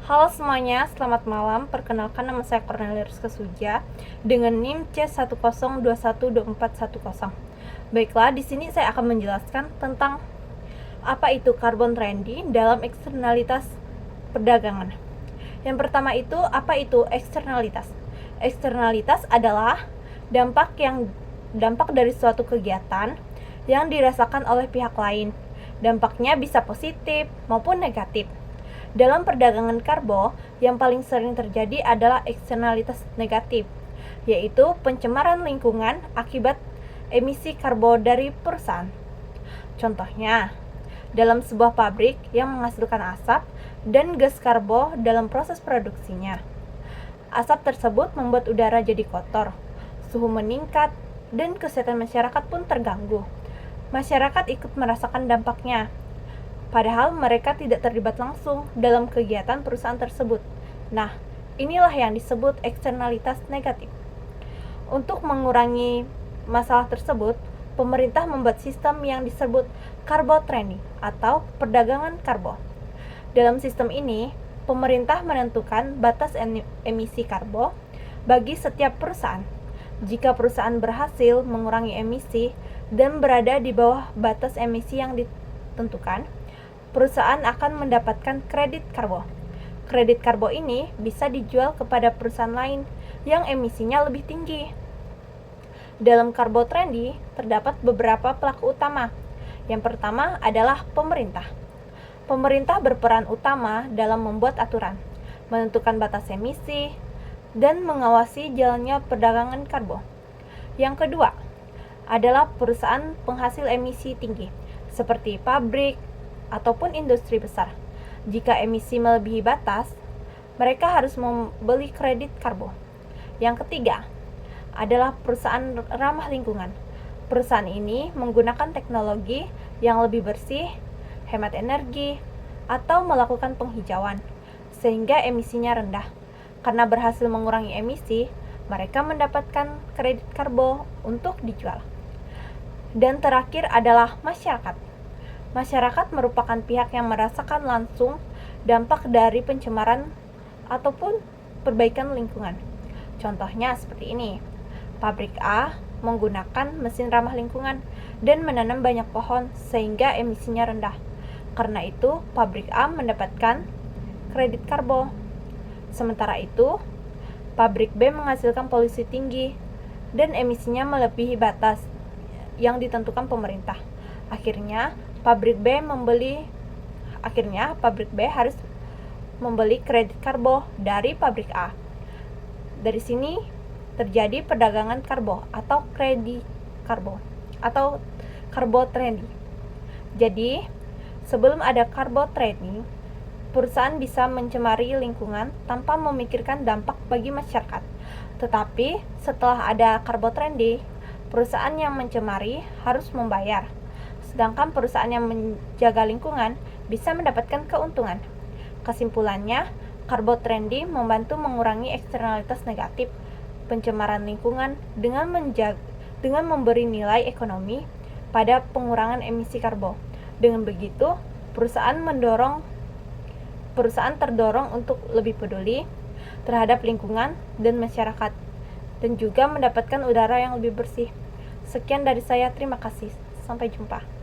Halo semuanya, selamat malam. Perkenalkan, nama saya Cornelia Rizka Suja dengan NIM C10212410. Baiklah, di sini saya akan menjelaskan tentang apa itu carbon trading dalam eksternalitas perdagangan. Yang pertama itu, apa itu eksternalitas? Eksternalitas adalah dampak dari suatu kegiatan yang dirasakan oleh pihak lain. Dampaknya bisa positif maupun negatif. Dalam perdagangan karbo, yang paling sering terjadi adalah eksternalitas negatif, yaitu pencemaran lingkungan akibat emisi karbo dari perusahaan. Contohnya, dalam sebuah pabrik yang menghasilkan asap dan gas karbo dalam proses produksinya. Asap tersebut membuat udara jadi kotor, suhu meningkat, dan kesehatan masyarakat pun terganggu. Masyarakat ikut merasakan dampaknya, padahal mereka tidak terlibat langsung dalam kegiatan perusahaan tersebut. Nah, inilah yang disebut eksternalitas negatif. Untuk mengurangi masalah tersebut, pemerintah membuat sistem yang disebut carbo trading atau perdagangan karbo. Dalam sistem ini, pemerintah menentukan batas emisi karbo bagi setiap perusahaan. Jika perusahaan berhasil mengurangi emisi dan berada di bawah batas emisi yang ditentukan, perusahaan akan mendapatkan kredit karbo. Kredit karbo ini bisa dijual kepada perusahaan lain yang emisinya lebih tinggi. Dalam carbo trading terdapat beberapa pelaku utama. Yang pertama adalah pemerintah. Pemerintah berperan utama dalam membuat aturan, menentukan batas emisi, dan mengawasi jalannya perdagangan karbo. Yang kedua adalah perusahaan penghasil emisi tinggi, seperti pabrik ataupun industri besar. Jika emisi melebihi batas, mereka harus membeli kredit karbo. Yang ketiga adalah perusahaan ramah lingkungan. Perusahaan ini menggunakan teknologi yang lebih bersih, hemat energi, atau melakukan penghijauan, sehingga emisinya rendah. Karena berhasil mengurangi emisi, mereka mendapatkan kredit karbo untuk dijual. Dan terakhir adalah masyarakat. Masyarakat merupakan pihak yang merasakan langsung dampak dari pencemaran ataupun perbaikan lingkungan. Contohnya seperti ini. Pabrik A menggunakan mesin ramah lingkungan dan menanam banyak pohon sehingga emisinya rendah. Karena itu, pabrik A mendapatkan kredit karbo. Sementara itu, pabrik B menghasilkan polusi tinggi dan emisinya melebihi batas yang ditentukan pemerintah. Akhirnya, pabrik B harus membeli kredit karbo dari pabrik A. Dari sini terjadi perdagangan karbo atau kredit karbo atau carbo trading. Jadi, sebelum ada carbo trading, perusahaan bisa mencemari lingkungan tanpa memikirkan dampak bagi masyarakat. Tetapi, setelah ada carbo trading, perusahaan yang mencemari harus membayar. Sedangkan perusahaan yang menjaga lingkungan bisa mendapatkan keuntungan. Kesimpulannya, carbo trading membantu mengurangi eksternalitas negatif pencemaran lingkungan dengan memberi nilai ekonomi pada pengurangan emisi karbo. Dengan begitu, perusahaan terdorong untuk lebih peduli terhadap lingkungan dan masyarakat, dan juga mendapatkan udara yang lebih bersih. Sekian dari saya, terima kasih. Sampai jumpa.